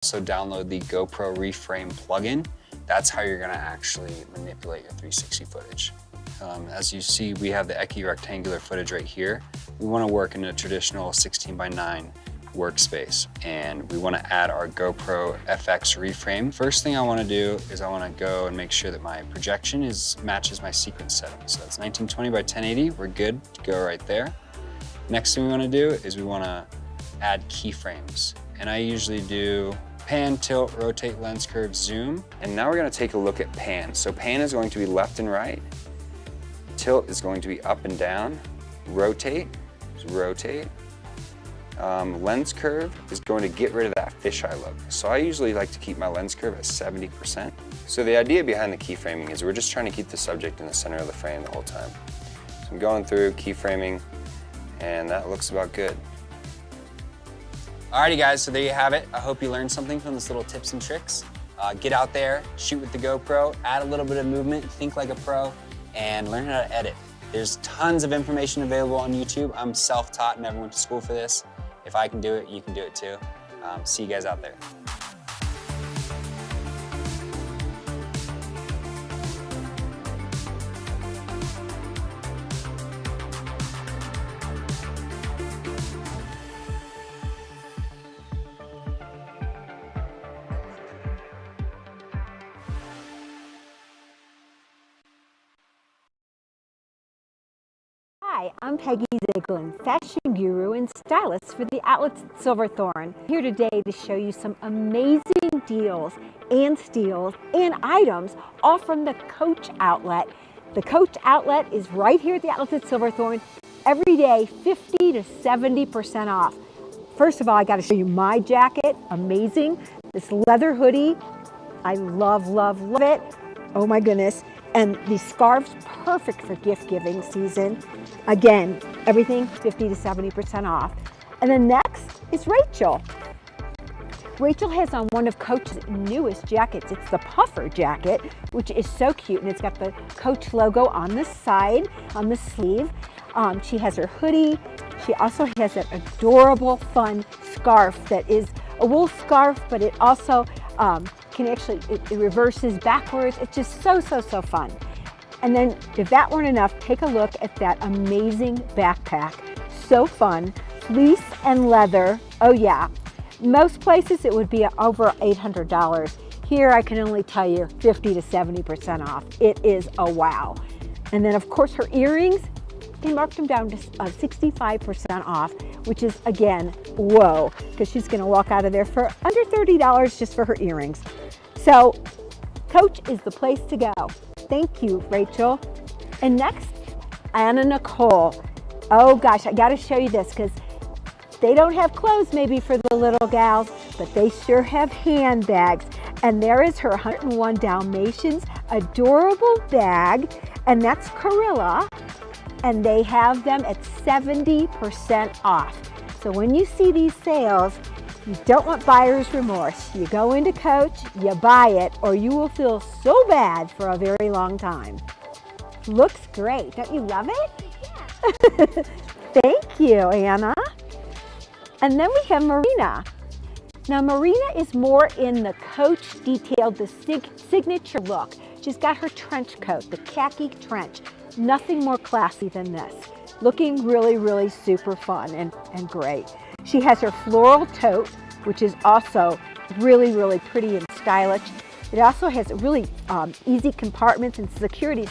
Also download the GoPro Reframe plugin. That's how you're gonna actually manipulate your 360 footage. As you see, we have the equi-rectangular footage right here. We wanna work in a traditional 16:9 workspace, and we wanna add our GoPro FX reframe. First thing I wanna do is I wanna go and make sure that my projection matches my sequence setting. So that's 1920 by 1080, we're good to go right there. Next thing we wanna do is we wanna add keyframes. And I usually do pan, tilt, rotate, lens curve, zoom. And now we're gonna take a look at pan. So pan is going to be left and right. Tilt is going to be up and down. Rotate is rotate. Lens curve is going to get rid of that fisheye look. So I usually like to keep my lens curve at 70%. So the idea behind the keyframing is we're just trying to keep the subject in the center of the frame the whole time. So I'm going through keyframing, and that looks about good. Alrighty guys, so there you have it. I hope you learned something from this little tips and tricks. Get out there, shoot with the GoPro, add a little bit of movement, think like a pro, and learn how to edit. There's tons of information available on YouTube. I'm self-taught, never went to school for this. If I can do it, you can do it too. See you guys out there. Hi, I'm Peggy Ziegler, fashion guru and stylist for the Outlets at Silverthorne. Here today to show you some amazing deals and steals and items, all from the Coach Outlet. The Coach Outlet is right here at the Outlets at Silverthorne. Every day, 50 to 70% off. First of all, I got to show you my jacket. Amazing. This leather hoodie. I love, love, love it. Oh my goodness. And these scarves, perfect for gift giving season. Again, everything 50 to 70% off. And then next is Rachel. Rachel has on one of Coach's newest jackets. It's the puffer jacket, which is so cute. And it's got the Coach logo on the side, on the sleeve. She has her hoodie. She also has an adorable, fun scarf that is a wool scarf, but it also can actually, it reverses backwards. It's just so, so, so fun. And then if that weren't enough, take a look at that amazing backpack. So fun, fleece and leather. Oh yeah, most places it would be over $800. Here I can only tell you 50 to 70% off. It is a wow. And then of course her earrings, they marked them down to 65% off, which is again, whoa, because she's gonna walk out of there for under $30 just for her earrings. So Coach is the place to go. Thank you, Rachel. And next, Anna Nicole. Oh gosh, I gotta show you this because they don't have clothes maybe for the little gals, but they sure have handbags. And there is her 101 Dalmatians adorable bag, and that's Carilla. And they have them at 70% off. So when you see these sales, you don't want buyer's remorse. You go into Coach, you buy it, or you will feel so bad for a very long time. Looks great. Don't you love it? Yeah. Thank you, Anna. And then we have Marina. Now Marina is more in the Coach detailed, the signature look. She's got her trench coat, the khaki trench. Nothing more classy than this. Looking really, really super fun and great. She has her floral tote, which is also really, really pretty and stylish. It also has really easy compartments and security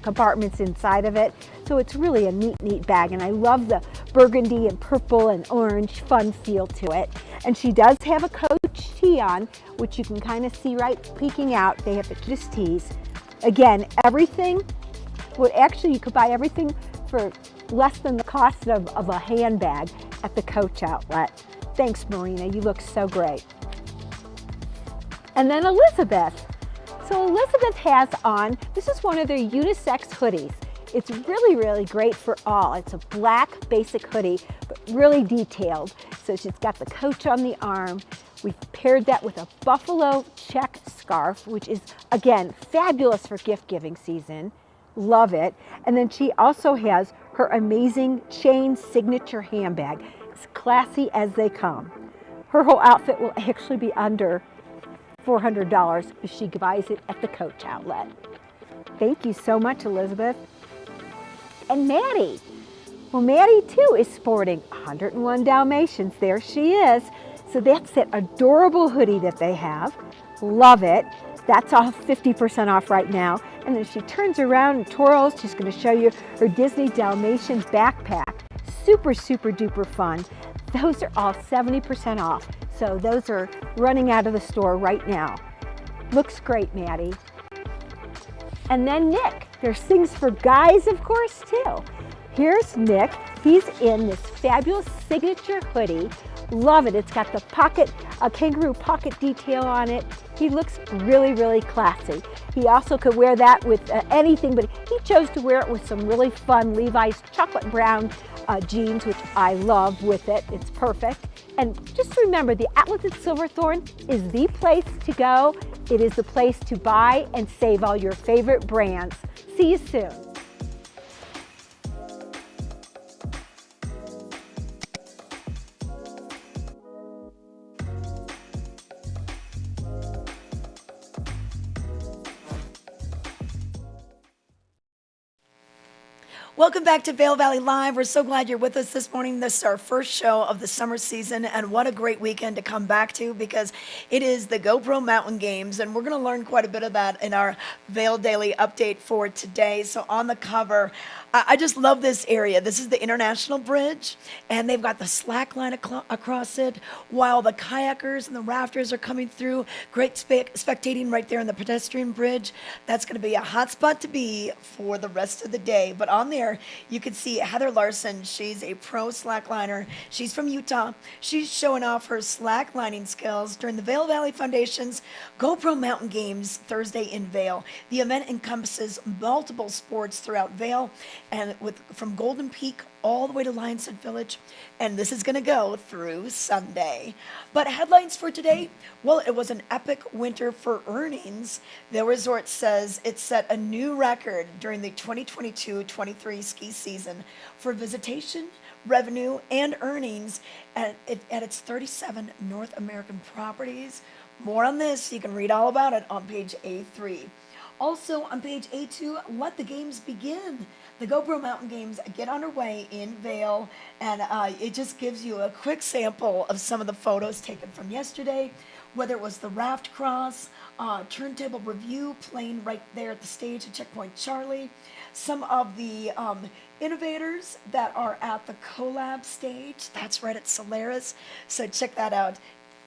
compartments inside of it. So it's really a neat, neat bag. And I love the burgundy and purple and orange fun feel to it. And she does have a Coach tee on, which you can kind of see right peeking out. They have the just tees. Again, everything, well, actually you could buy everything for less than the cost of a handbag at the Coach Outlet. Thanks, Marina, you look so great. And then Elizabeth. So Elizabeth has on, this is one of their unisex hoodies. It's really, really great for all. It's a black basic hoodie, but really detailed. So she's got the Coach on the arm. We've paired that with a buffalo check scarf, which is, again, fabulous for gift giving season. Love it. And then she also has her amazing chain signature handbag. As classy as they come. Her whole outfit will actually be under $400 if she buys it at the Coach outlet. Thank you so much, Elizabeth. And Maddie. Well, Maddie too is sporting 101 Dalmatians. There she is. So that's that adorable hoodie that they have. Love it. That's off 50% off right now. And then she turns around and twirls. She's going to show you her Disney Dalmatian backpack. Super, super duper fun. Those are all 70% off. So those are running out of the store right now. Looks great, Maddie. And then Nick. There's things for guys, of course, too. Here's Nick. He's in this fabulous signature hoodie. Love it. It's got the pocket, a kangaroo pocket detail on it. He looks really, really classy. He also could wear that with anything, but he chose to wear it with some really fun Levi's chocolate brown jeans, which I love with it. It's perfect. And just remember, the Outlets at Silverthorne is the place to go. It is the place to buy and save all your favorite brands. See you soon. Welcome back to Vail Valley Live. We're so glad you're with us this morning. This is our first show of the summer season, and what a great weekend to come back to because it is the GoPro Mountain Games, and we're going to learn quite a bit of that in our Vail Daily Update for today. So on the cover, I just love this area. This is the International Bridge, and they've got the slack line across it while the kayakers and the rafters are coming through. Great spectating right there on the pedestrian bridge. That's going to be a hot spot to be for the rest of the day. But on there, you can see Heather Larson. She's a pro slackliner. She's from Utah. She's showing off her slacklining skills during the Vail Valley Foundation's GoPro Mountain Games Thursday in Vail. The event encompasses multiple sports throughout Vail, and from Golden Peak all the way to Lionshead Village, and this is going to go through Sunday. But headlines for today, well, it was an epic winter for earnings. The resort says it set a new record during the 2022-23 ski season for visitation, revenue, and earnings at its 37 North American properties. More on this, you can read all about it on page A3. Also on page A2, let the games begin. The GoPro Mountain Games get underway in Vail, and it just gives you a quick sample of some of the photos taken from yesterday, whether it was the raft cross, turntable review playing right there at the stage at Checkpoint Charlie, some of the innovators that are at the collab stage, that's right at Solaris, so check that out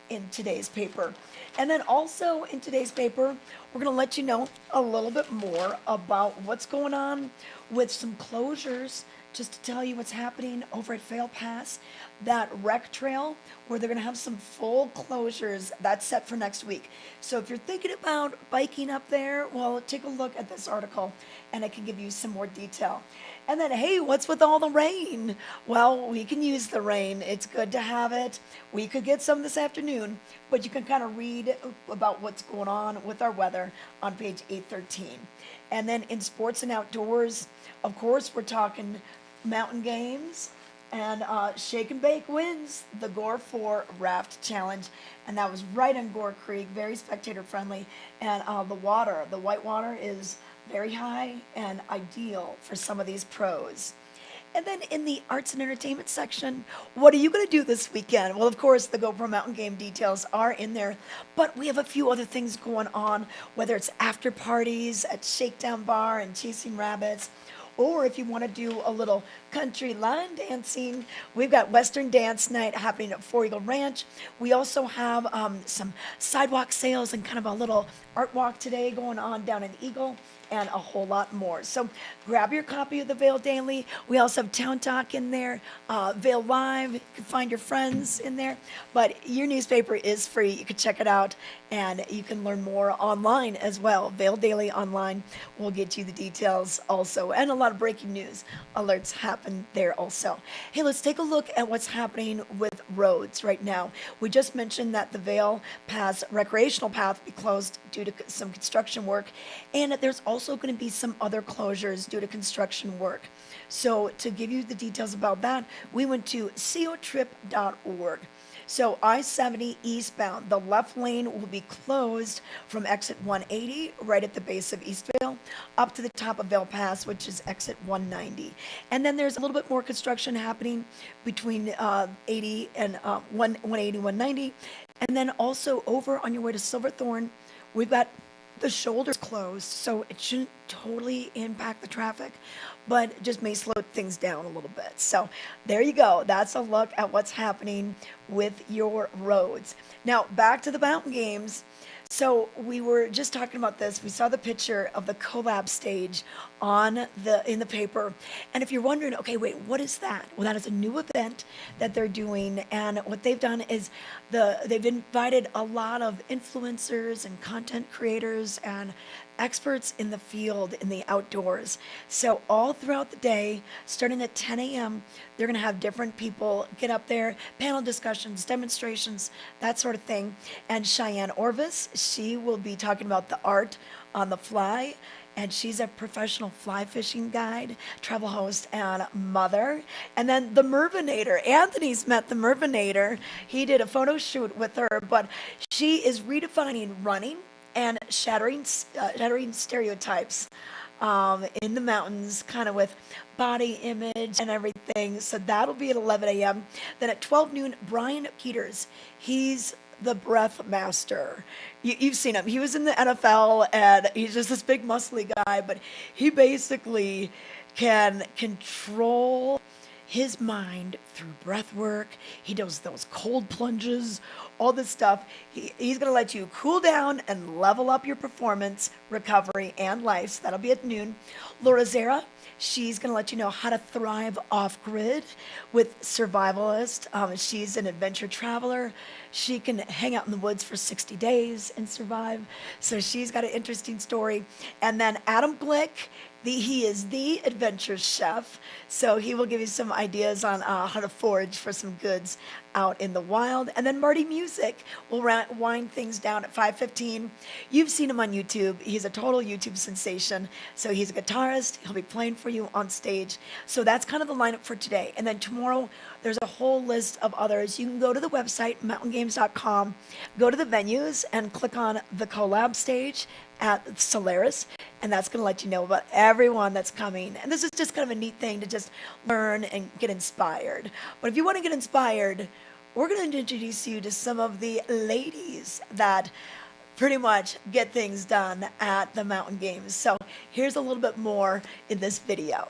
in today's paper. And then also in today's paper, we're going to let you know a little bit more about what's going on with some closures, just to tell you what's happening over at Vail Pass, that rec trail, where they're going to have some full closures. That's set for next week. So if you're thinking about biking up there, well, take a look at this article, and it can give you some more detail. And then, hey, what's with all the rain? Well, we can use the rain. It's good to have it. We could get some this afternoon, but you can kind of read about what's going on with our weather on page 813. And then in sports and outdoors, of course, we're talking mountain games, and Shake and Bake wins the Gore 4 Raft Challenge, and that was right on Gore Creek, very spectator friendly, and the white water is very high and ideal for some of these pros. And then in the arts and entertainment section, what are you going to do this weekend? Well, of course, the GoPro Mountain Game details are in there, but we have a few other things going on, whether it's after parties at Shakedown Bar and Chasing Rabbits, or if you want to do a little country line dancing, we've got Western Dance Night happening at Four Eagle Ranch. We also have some sidewalk sales and kind of a little art walk today going on down in Eagle, and a whole lot more. So grab your copy of the Vail Daily. We also have Town Talk in there, Vail Live. You can find your friends in there. But your newspaper is free. You can check it out, and you can learn more online as well. Vail Daily Online will get you the details also, and a lot of breaking news alerts happen there also. Hey, let's take a look at what's happening with roads right now. We just mentioned that the Vail Pass recreational path will be closed due to some construction work, and there's also going to be some other closures due to construction work. So to give you the details about that, we went to cotrip.org. So I-70 eastbound, the left lane will be closed from exit 180 right at the base of East Vail up to the top of Vail Pass, which is exit 190. And then there's a little bit more construction happening between 80 and 180, 190. And then also over on your way to Silverthorne, we've got the shoulders closed, so it shouldn't totally impact the traffic, but just may slow things down a little bit. So there you go. That's a look at what's happening with your roads. Now back to the mountain games. So we were just talking about this. We saw the picture of the collab stage in the paper. And if you're wondering, okay, wait, what is that? Well, that is a new event that they're doing. And what they've done is they've invited a lot of influencers and content creators and experts in the field, in the outdoors. So all throughout the day, starting at 10 a.m., they're going to have different people get up there, panel discussions, demonstrations, that sort of thing. And Cheyenne Orvis, she will be talking about the art on the fly. And she's a professional fly fishing guide, travel host, and mother. And then the Mervinator. Anthony's met the Mervinator. He did a photo shoot with her, but she is redefining running and shattering stereotypes in the mountains, kind of with body image and everything. So that'll be at 11 a.m. Then at 12 noon, Brian Peters, he's the breath master. You've seen him. He was in the NFL, and he's just this big muscly guy, but he basically can control his mind through breath work. He does those cold plunges, all this stuff. He's going to let you cool down and level up your performance, recovery, and life. So that'll be at noon. Laura Zera, she's going to let you know how to thrive off-grid with Survivalist. She's an adventure traveler. She can hang out in the woods for 60 days and survive. So she's got an interesting story. And then Adam Glick, he is the adventure chef, so he will give you some ideas on how to forage for some goods out in the wild. And then Marty Music will wind things down at 5:15. You've seen him on YouTube. He's a total YouTube sensation. So he's a guitarist. He'll be playing for you on stage. So that's kind of the lineup for today. And then tomorrow, there's a whole list of others. You can go to the website, mountaingames.com, go to the venues, and click on the collab stage at Solaris, and that's going to let you know about everyone that's coming. And this is just kind of a neat thing to just learn and get inspired. But if you want to get inspired, we're going to introduce you to some of the ladies that pretty much get things done at the mountain games. So here's a little bit more in this video.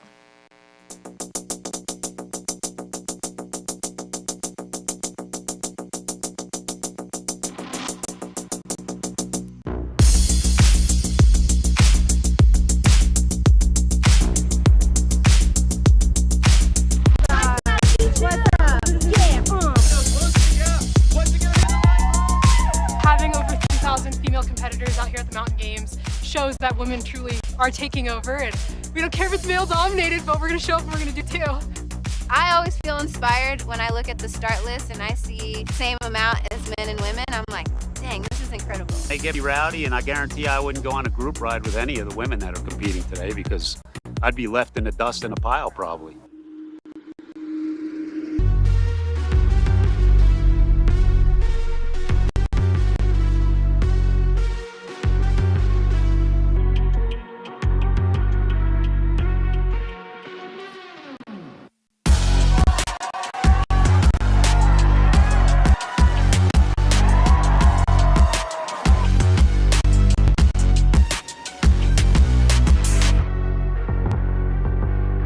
Shows that women truly are taking over, and we don't care if it's male dominated, but we're gonna show up and we're gonna do too. I always feel inspired when I look at the start list and I see the same amount as men and women. I'm like, dang, this is incredible. They get rowdy, and I guarantee I wouldn't go on a group ride with any of the women that are competing today because I'd be left in the dust in a pile probably.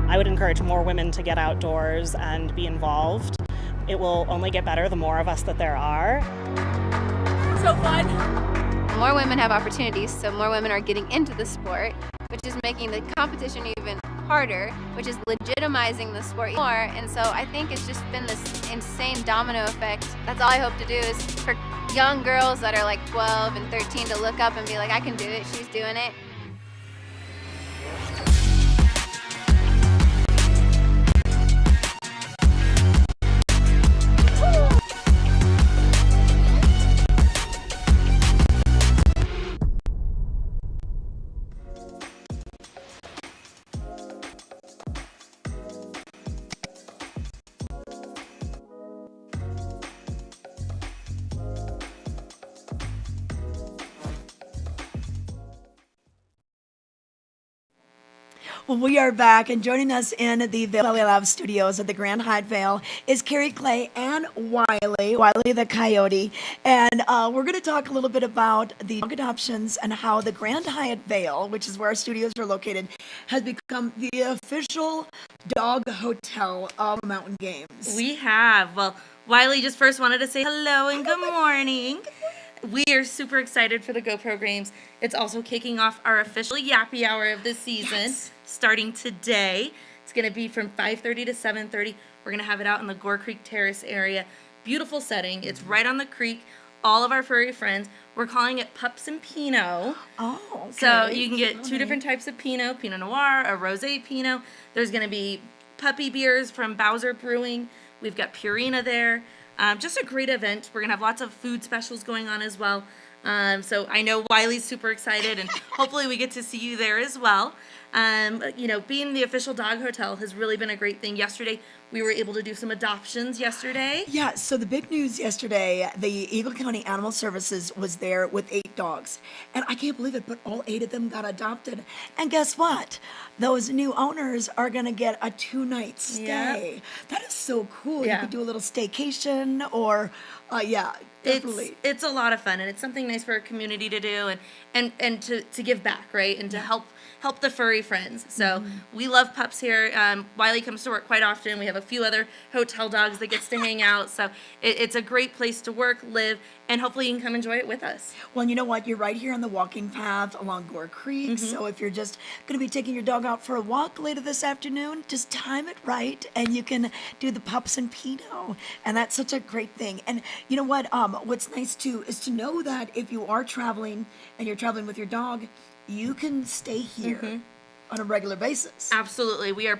I would encourage more women to get outdoors and be involved. It will only get better the more of us that there are. So fun. More women have opportunities, so more women are getting into the sport, which is making the competition even harder, which is legitimizing the sport more. And so I think it's just been this insane domino effect. That's all I hope to do is for young girls that are like 12 and 13 to look up and be like, I can do it, she's doing it. Well, we are back, and joining us in the Vail Valley Lab studios at the Grand Hyatt Vail is Carrie Clay and Wiley the Coyote. And we're going to talk a little bit about the dog adoptions and how the Grand Hyatt Vail, which is where our studios are located, has become the official dog hotel of Mountain Games. We have. Well, Wiley just first wanted to say hello and good morning. We are super excited for the GoPro Games. It's also kicking off our official Yappy Hour of the season, starting today. It's going to be from 5:30 to 7:30. We're going to have it out in the Gore Creek Terrace area. Beautiful setting. It's right on the creek. All of our furry friends. We're calling it Pups and Pinot. Oh, okay. So you can get two different types of Pinot, Pinot Noir, a Rosé Pinot. There's going to be puppy beers from Bowser Brewing. We've got Purina there. Just a great event. We're going to have lots of food specials going on as well. So I know Wiley's super excited, and hopefully we get to see you there as well. You know, being the official dog hotel has really been a great thing. Yesterday, we were able to do some adoptions yesterday. Yeah, so the big news yesterday, the Eagle County Animal Services was there with 8 dogs. And I can't believe it, but all 8 of them got adopted. And guess what? Those new owners are going to get a 2-night stay. Yep. That is so cool. Yeah. You could do a little staycation or, yeah, definitely. It's a lot of fun, and it's something nice for our community to do and to give back, right? And to help the furry friends. So we love pups here. Wiley comes to work quite often. We have a few other hotel dogs that gets to hang out. So it's a great place to work, live, and hopefully you can come enjoy it with us. Well, and you know what? You're right here on the walking path along Gore Creek. So if you're just going to be taking your dog out for a walk later this afternoon, just time it right, and you can do the Pups and Pinot. And that's such a great thing. And you know what? What's nice too is to know that if you are traveling and you're traveling with your dog, you can stay here on a regular basis. Absolutely. We are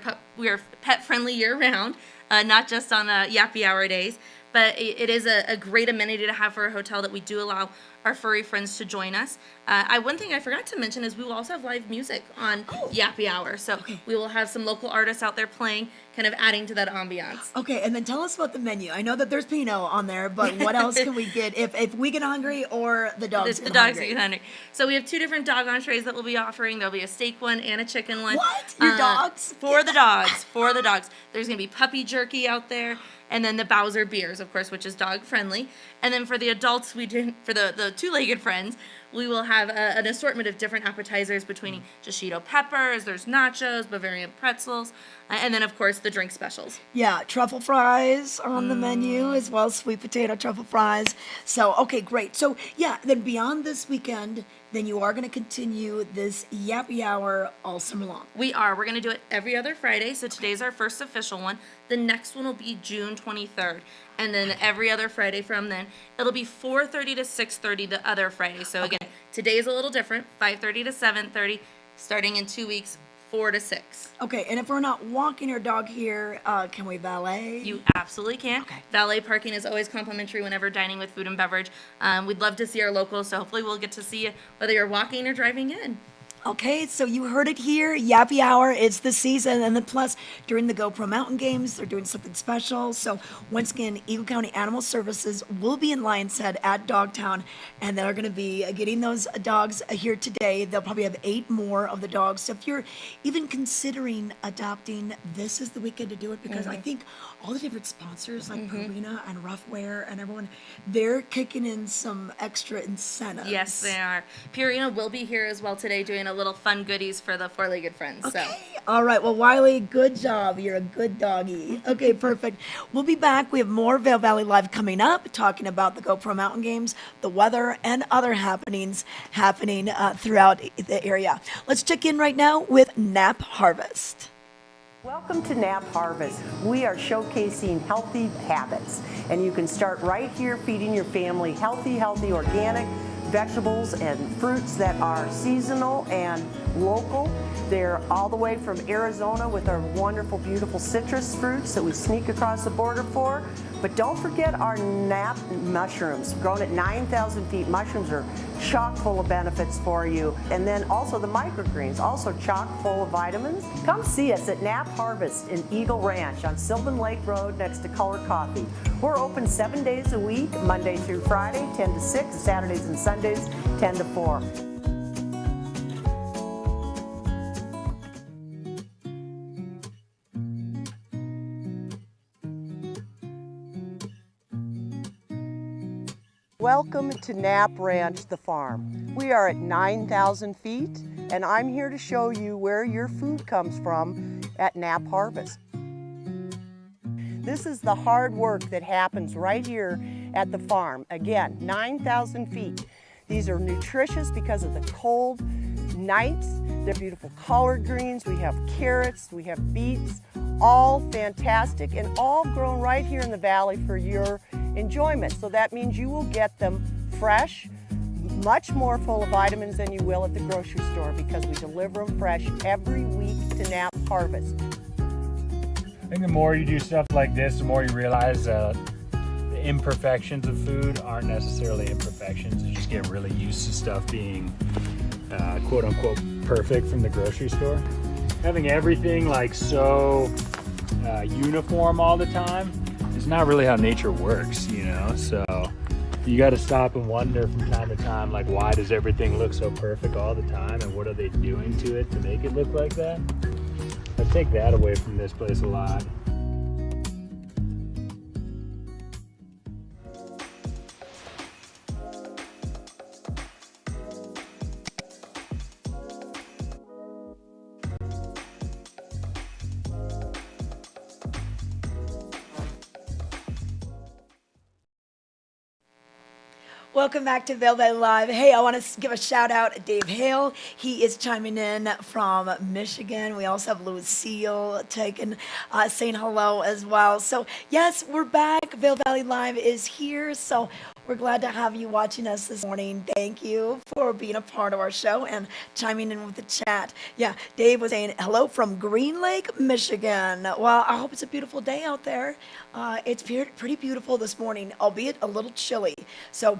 pet friendly year round, not just on Yappy Hour days. But it is a great amenity to have for a hotel that we do allow our furry friends to join us. One thing I forgot to mention is we will also have live music on Yappy Hour. So we will have some local artists out there playing, kind of adding to that ambiance. Okay, and then tell us about the menu. I know that there's Pinot on there, but what else can we get if we get hungry or the dogs The get dogs hungry? get hungry. So we have 2 different dog entrees that we'll be offering. There'll be a steak one and a chicken one. What? Your dogs? For the dogs. For the dogs. There's going to be puppy jerky out there. And then the Bowser beers, of course, which is dog friendly. And then for the adults, for the 2-legged friends, we will have an assortment of different appetizers between just Cheeto peppers, there's nachos, Bavarian pretzels, and then, of course, the drink specials. Yeah, truffle fries on the menu as well, sweet potato truffle fries. So, okay, great. So, yeah, then beyond this weekend, then you are going to continue this Yappy Hour all summer long. We are. We're going to do it every other Friday. So today's our first official one. The next one will be June 23rd. And then every other Friday from then, it'll be 4:30 to 6:30 the other Friday. So again, today's a little different, 5:30 to 7:30, starting in 2 weeks, 4 to 6. Okay, and if we're not walking our dog here, can we valet? You absolutely can. Okay. Valet parking is always complimentary whenever dining with food and beverage. We'd love to see our locals, so hopefully we'll get to see you whether you're walking or driving in. Okay, so you heard it here, Yappy Hour, it's the season, and then plus, during the GoPro Mountain Games, they're doing something special, so once again, Eagle County Animal Services will be in Lion's Head at Dogtown, and they're going to be getting those dogs here today. They'll probably have 8 more of the dogs, so if you're even considering adopting, this is the weekend to do it, because I think all the different sponsors, like Purina and Roughwear and everyone, they're kicking in some extra incentives. Yes, they are. Purina will be here as well today doing a little fun goodies for the 4-legged friends. Okay. So. All right. Well, Wiley, good job. You're a good doggy. Okay, perfect. We'll be back. We have more Vail Valley Live coming up, talking about the GoPro Mountain Games, the weather, and other happenings happening throughout the area. Let's check in right now with Nap Harvest. Welcome to Nap Harvest. We are showcasing healthy habits, and you can start right here feeding your family healthy organic vegetables and fruits that are seasonal and local. They're all the way from Arizona with our wonderful, beautiful citrus fruits that we sneak across the border for. But don't forget our nap mushrooms, grown at 9,000 feet. Mushrooms are chock full of benefits for you. And then also the microgreens, also chock full of vitamins. Come see us at Nap Harvest in Eagle Ranch on Sylvan Lake Road next to Color Coffee. We're open 7 days a week, Monday through Friday, 10 to 6, Saturdays and Sundays, 10 to 4. Welcome to Knapp Ranch, the farm. We are at 9,000 feet, and I'm here to show you where your food comes from at Knapp Harvest. This is the hard work that happens right here at the farm. Again, 9,000 feet. These are nutritious because of the cold nights. They're beautiful collard greens. We have carrots, we have beets, all fantastic and all grown right here in the valley for your enjoyment. So that means you will get them fresh, much more full of vitamins than you will at the grocery store because we deliver them fresh every week to Knapp Harvest. I think the more you do stuff like this, the more you realize the imperfections of food aren't necessarily imperfections. You just get really used to stuff being quote unquote perfect from the grocery store. Having everything like so uniform all the time is not really how nature works, you know? So you got to stop and wonder from time to time, like, why does everything look so perfect all the time and what are they doing to it to make it look like that? I take that away from this place a lot. Welcome back to Vail Valley Live. Hey, I want to give a shout out to Dave Hale. He is chiming in from Michigan. We also have Lucille saying hello as well. So yes, we're back. Vail Valley Live is here. So we're glad to have you watching us this morning. Thank you for being a part of our show and chiming in with the chat. Yeah, Dave was saying hello from Green Lake, Michigan. Well, I hope it's a beautiful day out there. It's pretty beautiful this morning, albeit a little chilly. So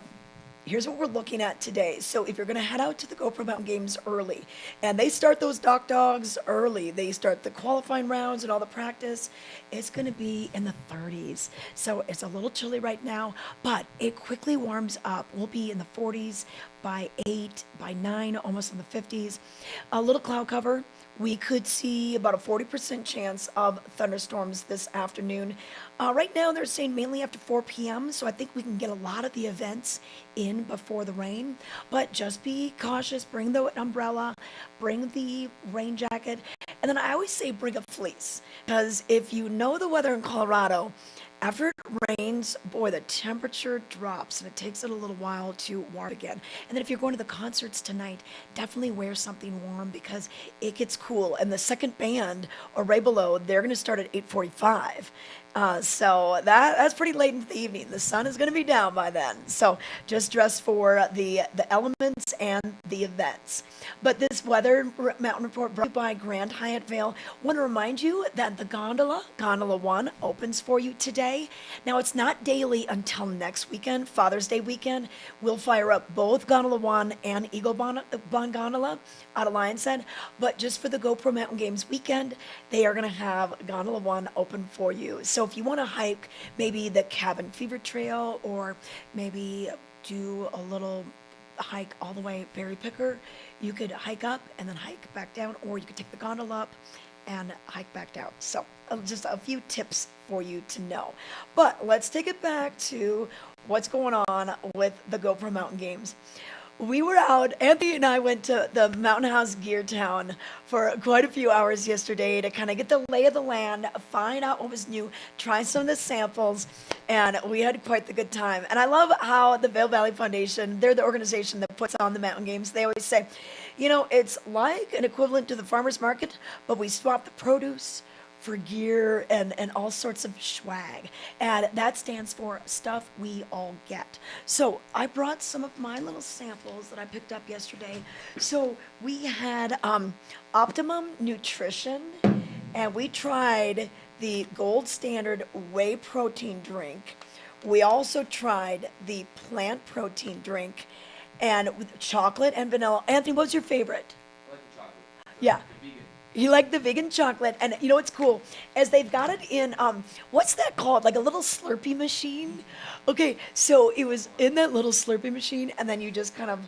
here's what we're looking at today. So if you're going to head out to the GoPro Mountain Games early, and they start those dogs early, they start the qualifying rounds and all the practice, it's going to be in the 30s. So it's a little chilly right now, but it quickly warms up. We'll be in the 40s by 8, by 9, almost in the 50s. A little cloud cover. We could see about a 40% chance of thunderstorms this afternoon. Right now, they're saying mainly after 4 p.m., so I think we can get a lot of the events in before the rain. But just be cautious. Bring the umbrella, bring the rain jacket, and then I always say bring a fleece, because if you know the weather in Colorado, after it rains, boy, the temperature drops and it takes it a little while to warm again. And then if you're going to the concerts tonight, definitely wear something warm because it gets cool. And the second band, Array Below, they're going to start at 8:45. So that's pretty late into the evening. The sun is going to be down by then. So just dress for the elements and the events. But this weather mountain report brought to you by Grand Hyatt Vail. Want to remind you that the Gondola 1, opens for you today. Now it's not daily until next weekend, Father's Day weekend. We'll fire up both Gondola 1 and Eagle Bond Gondola out of Lion's Head. But just for the GoPro Mountain Games weekend, they are going to have Gondola 1 open for you. So if you want to hike maybe the Cabin Fever Trail or maybe do a little hike all the way Berry Picker, you could hike up and then hike back down, or you could take the gondola up and hike back down. So just a few tips for you to know. But let's take it back to what's going on with the GoPro Mountain Games. We were out, Anthony and I went to the Mountain House Gear Town for quite a few hours yesterday to kind of get the lay of the land, find out what was new, try some of the samples, and we had quite the good time. And I love how the Vail Valley Foundation, they're the organization that puts on the mountain games. They always say, you know, it's like an equivalent to the farmer's market, but we swap the produce for gear and all sorts of swag. And that stands for stuff we all get. So I brought some of my little samples that I picked up yesterday. So we had Optimum Nutrition, and we tried the gold standard whey protein drink. We also tried the plant protein drink, and with chocolate and vanilla. Anthony, what's your favorite? I like the chocolate. Yeah. The vegan. You like the vegan chocolate, and you know what's cool? As they've got it in, what's that called? Like a little Slurpee machine? Okay, so it was in that little Slurpee machine, and then you just kind of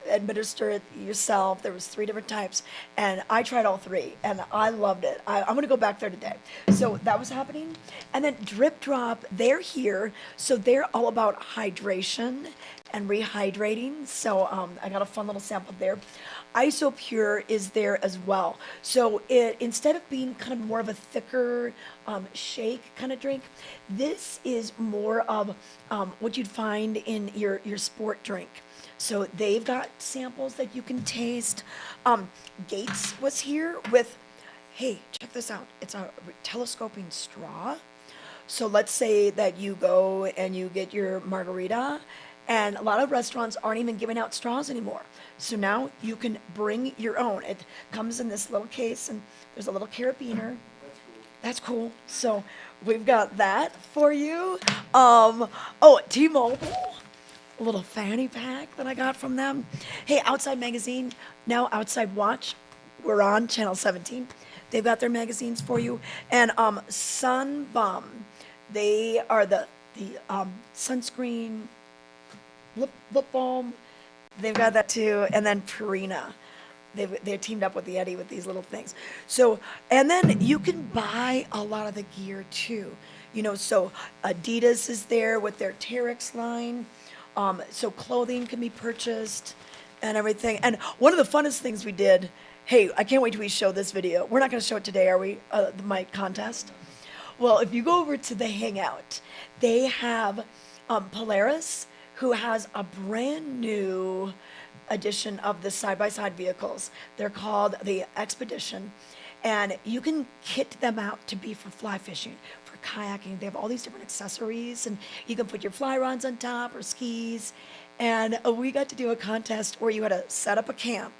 administer it yourself. There was 3 different types, and I tried all 3, and I loved it. I'm going to go back there today. So that was happening. And then Drip Drop, they're here, so they're all about hydration and rehydrating. So I got a fun little sample there. Isopure is there as well. So instead of being kind of more of a thicker shake kind of drink, this is more of what you'd find in your sport drink. So they've got samples that you can taste. Gates was here with, hey, check this out. It's a telescoping straw. So let's say that you go and you get your margarita, and a lot of restaurants aren't even giving out straws anymore. So now you can bring your own. It comes in this little case, and there's a little carabiner. That's cool. So we've got that for you. Oh, T-Mobile, a little fanny pack that I got from them. Hey, Outside Magazine, now Outside Watch. We're on Channel 17. They've got their magazines for you. And Sun Bum, they are the sunscreen, lip balm. They've got that too. And then Purina. They're teamed up with the Eddie with these little things. So, and then you can buy a lot of the gear too. You know, so Adidas is there with their Terex line. So clothing can be purchased and everything. And one of the funnest things we did, hey, I can't wait till we show this video. We're not going to show it today, are we? My contest. Well, if you go over to the Hangout, they have Polaris, who has a brand new edition of the side-by-side vehicles. They're called the Expedition, and you can kit them out to be for fly fishing, for kayaking. They have all these different accessories, and you can put your fly rods on top or skis. And we got to do a contest where you had to set up a camp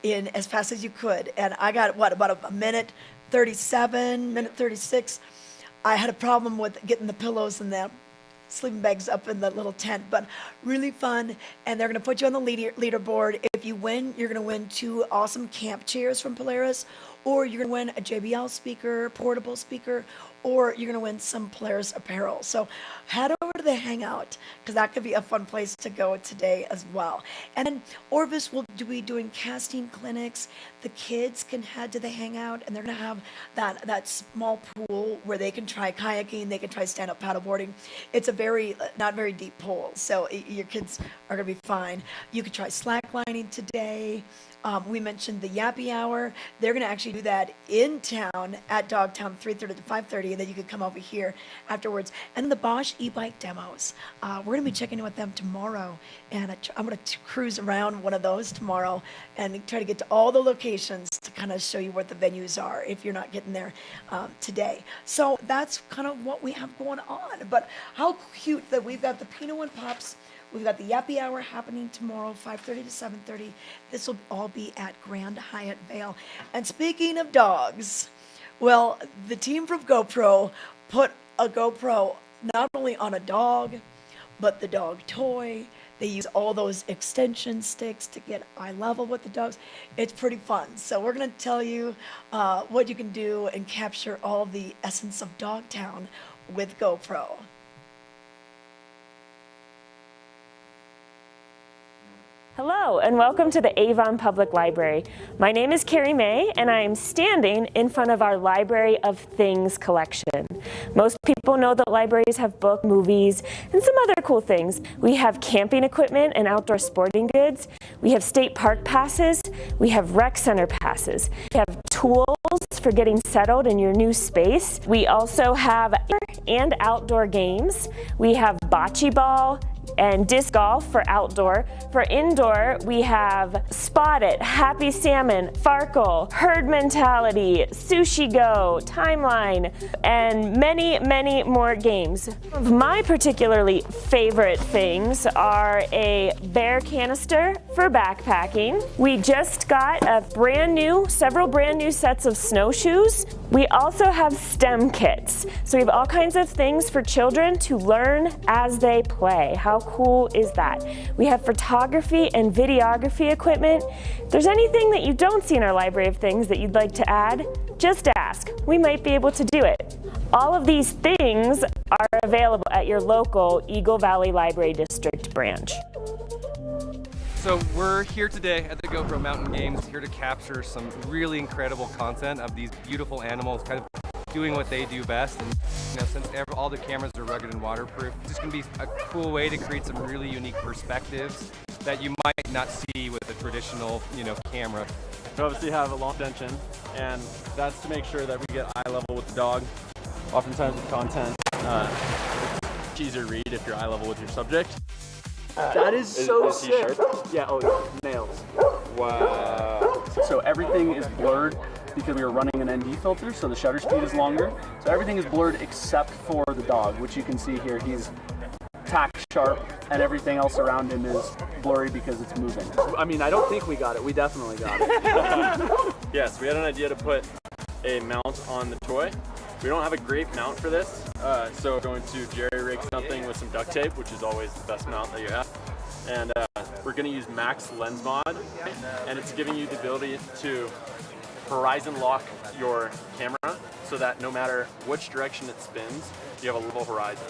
in as fast as you could. And I got, about a minute 37, minute 36. I had a problem with getting the pillows and the sleeping bags up in the little tent, but really fun. And they're going to put you on the leaderboard. If you win, you're going to win 2 awesome camp chairs from Polaris, or you're going to win a JBL speaker, portable speaker, or you're going to win some Polaris apparel. So head over to the Hangout, because that could be a fun place to go today as well. And then Orvis will be doing casting clinics. The kids can head to the Hangout, and they're going to have that small pool where they can try kayaking, they can try stand-up paddleboarding. It's a not very deep pool, so your kids are going to be fine. You could try slacklining today. We mentioned the Yappy Hour. They're going to actually do that in town at Dogtown, 3:30 to 5:30, and then you could come over here afterwards. And then the Bosch e-bike demos. We're going to be checking in with them tomorrow, and I'm going to cruise around one of those tomorrow and try to get to all the locations to kind of show you what the venues are if you're not getting there today. So that's kind of what we have going on. But how cute that we've got the Pinot and Pops. We've got the Yappy Hour happening tomorrow, 5:30 to 7:30. This will all be at Grand Hyatt Vail. And speaking of dogs, well, the team from GoPro put a GoPro not only on a dog, but the dog toy. They use all those extension sticks to get eye level with the dogs. It's pretty fun. So we're going to tell you what you can do and capture all the essence of Dogtown with GoPro. Hello and welcome to the Avon Public Library. My name is Carrie May and I am standing in front of our Library of Things collection. Most people know that libraries have books, movies, and some other cool things. We have camping equipment and outdoor sporting goods. We have state park passes. We have rec center passes. We have tools for getting settled in your new space. We also have and outdoor games. We have bocce ball and disc golf for outdoor. For indoor, we have Spot It, Happy Salmon, Farkle, Herd Mentality, Sushi Go, Timeline, and many, many more games. My particularly favorite things are a bear canister for backpacking. We just got several brand new sets of snowshoes. We also have STEM kits. So we have all kinds of things for children to learn as they play. How cool is that? We have photography and videography equipment. If there's anything that you don't see in our Library of Things that you'd like to add, just ask. We might be able to do it. All of these things are available at your local Eagle Valley Library District branch. So we're here today at the GoPro Mountain Games, here to capture some really incredible content of these beautiful animals, kind of doing what they do best. And since all the cameras are rugged and waterproof, it's just going to be a cool way to create some really unique perspectives that you might not see with a traditional, camera. We obviously have a long extension, and that's to make sure that we get eye level with the dog. Oftentimes with content, it's easier to read if you're eye level with your subject. That is so sick. Yeah, nails. Wow. So everything is blurred because we are running an ND filter, so the shutter speed is longer. So everything is blurred except for the dog, which you can see here. He's tack sharp, and everything else around him is blurry because it's moving. I mean, I don't think we got it. We definitely got it. Yes, we had an idea to put a mount on the toy. We don't have a great mount for this, so we're going to jerry rig something with some duct tape, which is always the best mount that you have. And we're going to use Max Lens Mod, and it's giving you the ability to horizon lock your camera so that no matter which direction it spins, you have a level horizon.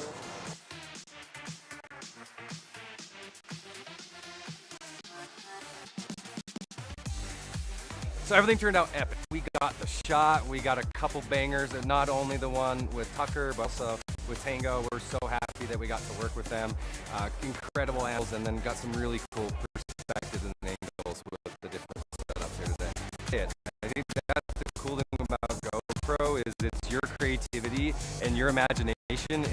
So everything turned out epic. We got the shot, we got a couple bangers, and not only the one with Tucker, but also with Tango. We're so happy that we got to work with them. Incredible animals, and then got some really cool perspectives and angles with the different setups here today. I think that's the cool thing about GoPro is it's your creativity and your imagination.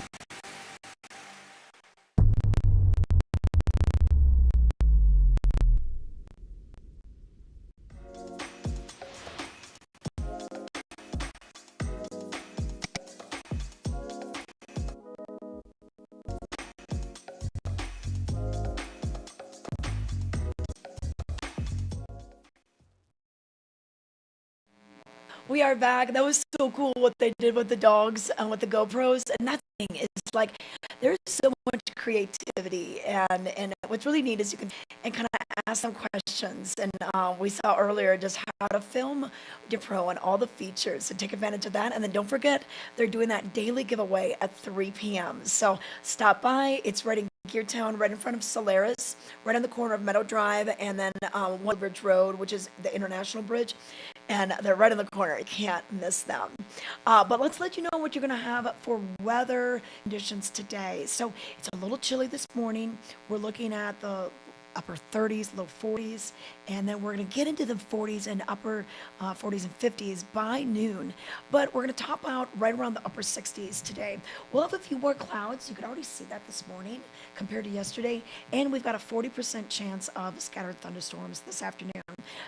We are back. That was so cool what they did with the dogs and with the GoPros. And that thing is like, there's so much creativity. And what's really neat is you can kind of ask them questions. And we saw earlier just how to film GoPro and all the features. So take advantage of that. And then don't forget, they're doing that daily giveaway at 3 p.m. So stop by. It's right in Geartown, right in front of Solaris, right on the corner of Meadow Drive, and then One Bridge Road, which is the International Bridge. And they're right in the corner. You can't miss them. But let's let you know what you're going to have for weather conditions today. So it's a little chilly this morning. We're looking at the upper 30s, low 40s, and then we're going to get into the 40s and upper 40s and 50s by noon. But we're going to top out right around the upper 60s today. We'll have a few more clouds. You could already see that this morning compared to yesterday. And we've got a 40% chance of scattered thunderstorms this afternoon.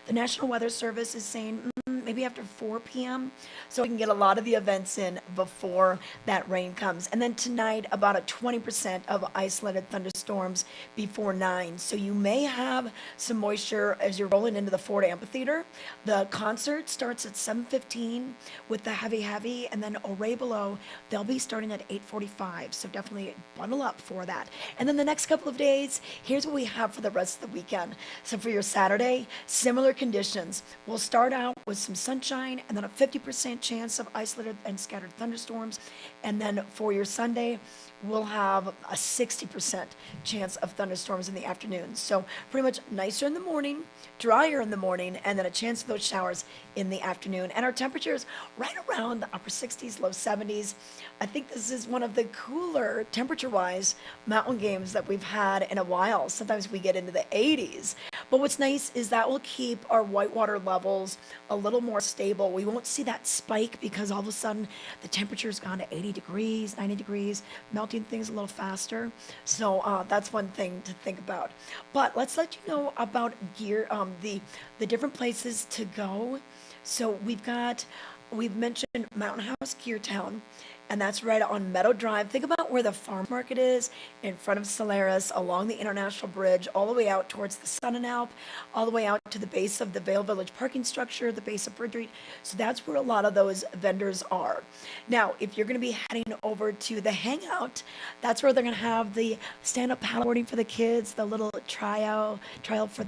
The National Weather Service is saying maybe after 4 p.m. so we can get a lot of the events in before that rain comes. And then tonight, about a 20% of isolated thunderstorms before 9. So you may have some moisture as you're rolling into the Ford Amphitheater. The concert starts at 7:15 with the heavy, and then Array Below, they'll be starting at 8:45. So definitely bundle up for that. And then the next couple of days, here's what we have for the rest of the weekend. So for your Saturday, similar conditions. We'll start out with some sunshine and then a 50% chance of isolated and scattered thunderstorms. And then for your Sunday, we'll have a 60% chance of thunderstorms in the afternoon. So pretty much nicer in the morning, drier in the morning, and then a chance of those showers in the afternoon. And our temperatures right around the upper 60s, low 70s. I think this is one of the cooler temperature-wise mountain games that we've had in a while. Sometimes we get into the 80s. But what's nice is that will keep our whitewater levels a little more stable. We won't see that spike because all of a sudden the temperature's gone to 80 degrees, 90 degrees, melting things a little faster. So that's one thing to think about. But let's let you know about gear, the different places to go. So we've mentioned Mountain House Geartown, and that's right on Meadow Drive. Think about where the farm market is, in front of Solaris, along the International Bridge, all the way out towards the Sun and Alp, all the way out to the base of the Vail Village parking structure, the base of Bridge Street. So that's where a lot of those vendors are. Now, if you're going to be heading over to the Hangout, that's where they're going to have the stand-up paddleboarding for the kids, the little trial for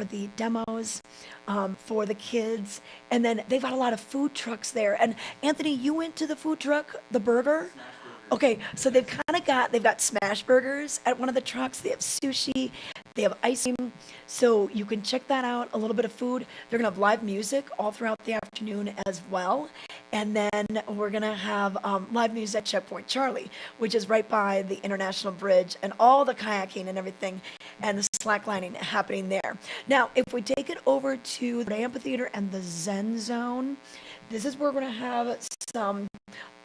the demos for the kids. And then they've got a lot of food trucks there. And Anthony, you went to the food truck, the burger? Okay, so they've got smash burgers at one of the trucks. They have sushi. They have ice cream, so you can check that out. A little bit of food. They're gonna have live music all throughout the afternoon as well. And then we're gonna have live music at Checkpoint Charlie, which is right by the International Bridge, and all the kayaking and everything and the slacklining happening there. Now, if we take it over to the amphitheater and the Zen Zone, this is where we're gonna have some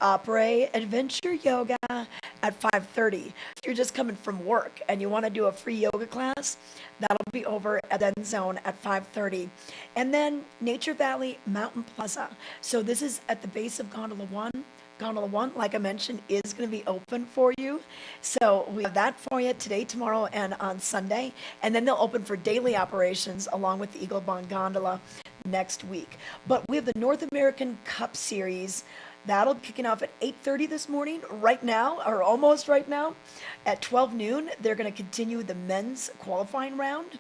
après adventure yoga at 5:30. If you're just coming from work and you want to do a free yoga class, that'll be over at Zen Zone at 5:30. And then Nature Valley Mountain Plaza. So this is at the base of Gondola 1. Gondola 1, like I mentioned, is going to be open for you. So we have that for you today, tomorrow, and on Sunday. And then they'll open for daily operations along with the Eagle Bond Gondola next week. But we have the North American Cup Series. That'll be kicking off at 8:30 this morning, right now, or almost right now. At 12 noon, they're going to continue the men's qualifying round.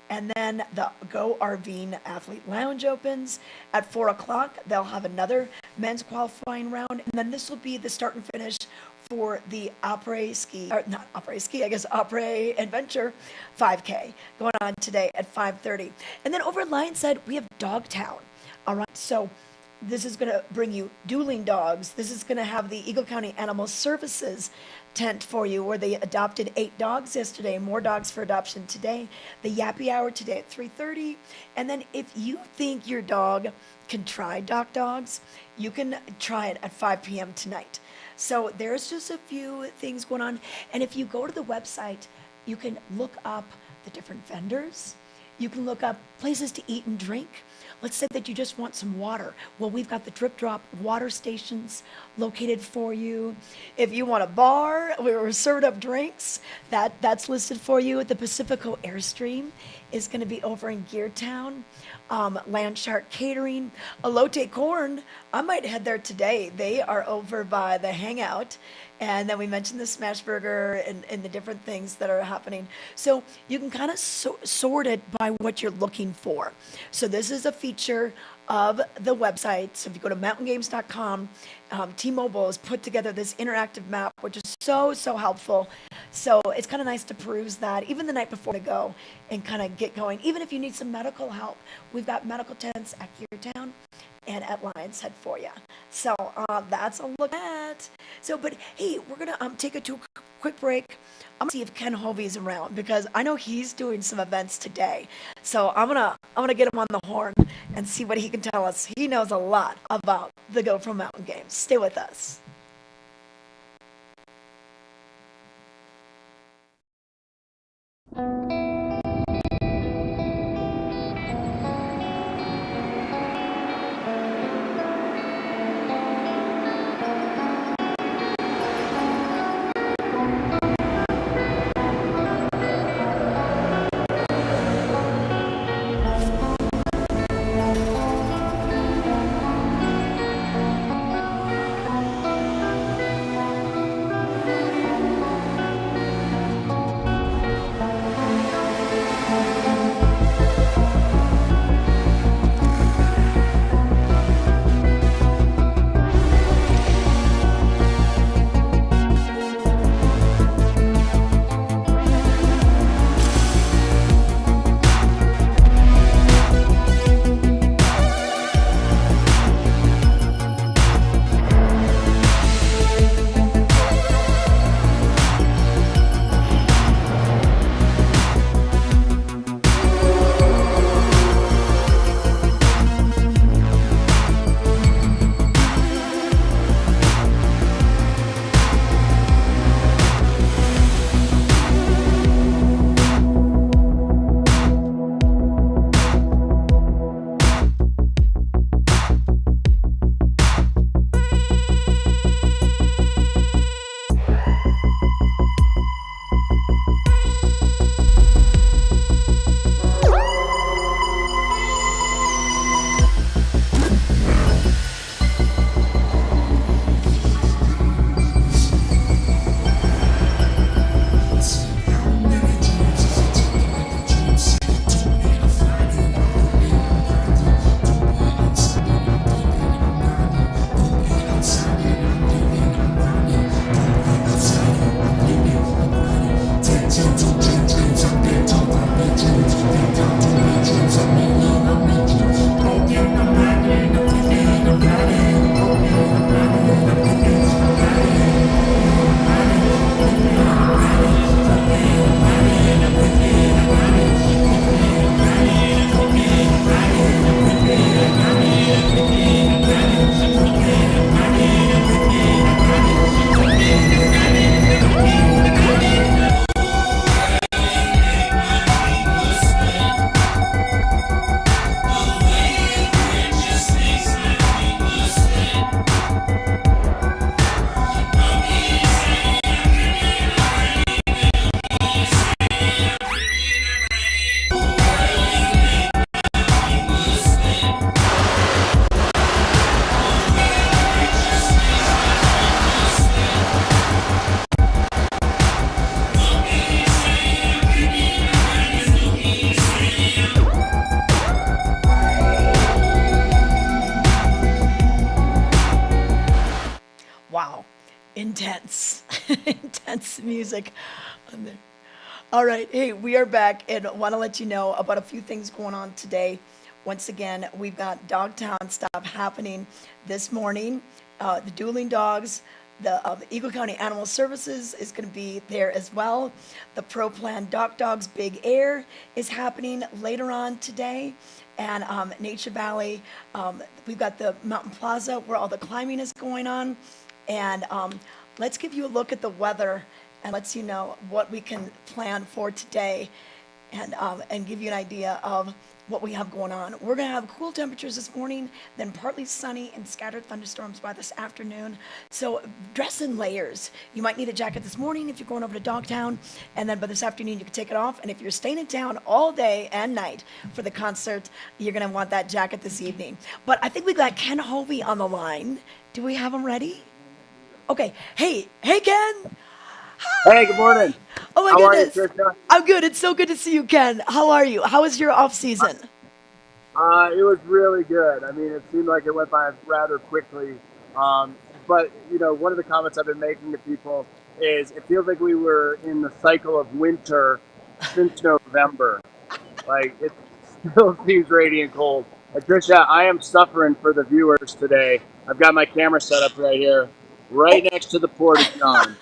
And then the Go RV Athlete Lounge opens. At 4 o'clock, they'll have another men's qualifying round. And then this will be the start and finish for the après ski, or not après ski, I guess après adventure 5K going on today at 5:30. And then over at Lionshead, we have Dogtown. All right, so this is going to bring you dueling dogs. This is going to have the Eagle County Animal Services tent for you, where they adopted 8 dogs yesterday, more dogs for adoption today. The Yappy Hour today at 3:30. And then if you think your dog can try Doc Dogs, you can try it at 5 p.m. tonight. So there's just a few things going on. And if you go to the website, you can look up the different vendors. You can look up places to eat and drink. Let's say that you just want some water. Well, we've got the Drip Drop water stations located for you. If you want a bar, we're serving up drinks. That's listed for you. The Pacifico Airstream is going to be over in Geartown. Landshark Catering, Elote Corn. I might head there today. They are over by the Hangout. And then we mentioned the Smash Burger and the different things that are happening. So you can kind of sort it by what you're looking for. So this is a feature of the website. So if you go to mountaingames.com, T-Mobile has put together this interactive map, which is so helpful. So it's kind of nice to peruse that even the night before to go and kind of get going. Even if you need some medical help, we've got medical tents at Geartown and at Lionshead for you. So that's a look at. So, but hey, we're gonna take it to a quick break. I'm gonna see if Ken Hovey's around because I know he's doing some events today. So I'm gonna get him on the horn and see what he can tell us. He knows a lot about the GoPro Mountain Games. Stay with us. intense, intense music on there. All right, hey, we are back and want to let you know about a few things going on today. Once again, we've got Dogtown stuff happening this morning. The dueling dogs, the Eagle County Animal Services is going to be there as well. The Pro Plan Doc Dogs Big Air is happening later on today. And Nature Valley, we've got the Mountain Plaza where all the climbing is going on. And let's give you a look at the weather and lets you know what we can plan for today and give you an idea of what we have going on. We're going to have cool temperatures this morning, then partly sunny and scattered thunderstorms by this afternoon. So dress in layers. You might need a jacket this morning if you're going over to Dogtown, and then by this afternoon you can take it off. And if you're staying in town all day and night for the concert, you're going to want that jacket this evening. But I think we got Ken Hovey on the line. Do we have him ready? Okay. Hey, Ken. Hey, good morning. Oh my How goodness. are you, Trisha? I'm good. It's so good to see you, Ken. How are you? How was your off season? It was really good. I mean, it seemed like it went by rather quickly. But, you know, one of the comments I've been making to people is it feels like we were in the cycle of winter since November. Like, it still seems radiant cold. And Trisha, I am suffering for the viewers today. I've got my camera set up right here, right next to the Porta-John.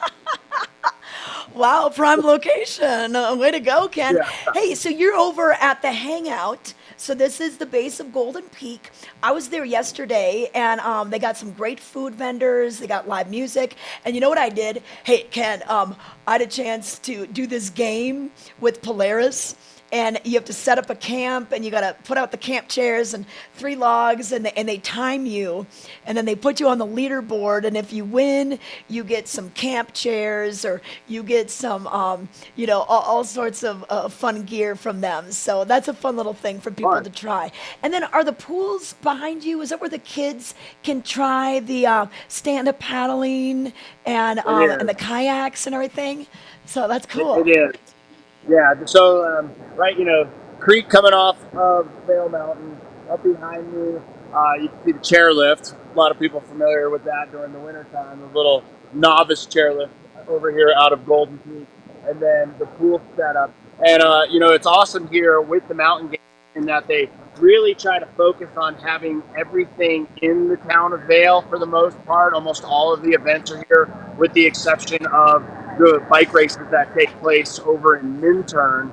Wow, prime location. Way to go, Ken. Yeah. Hey, so you're over at the Hangout. So this is the base of Golden Peak. I was there yesterday, and they got some great food vendors. They got live music. And you know what I did? Hey, Ken, I had a chance to do this game with Polaris. And you have to set up a camp, and you got to put out the camp chairs and 3 logs, and they time you, and then they put you on the leaderboard. And if you win, you get some camp chairs, or you get some, all sorts of fun gear from them. So that's a fun little thing for people to try. And then, are the pools behind you? Is that where the kids can try the stand-up paddling and the kayaks and everything? So that's cool. It is. Yeah, so, right, creek coming off of Vail Mountain, up behind me, you can see the chairlift. A lot of people familiar with that during the wintertime, the little novice chairlift over here out of Golden Peak, and then the pool setup. And, it's awesome here with the mountain games in that they really try to focus on having everything in the town of Vail for the most part. Almost all of the events are here, with the exception of the bike races that take place over in Minturn,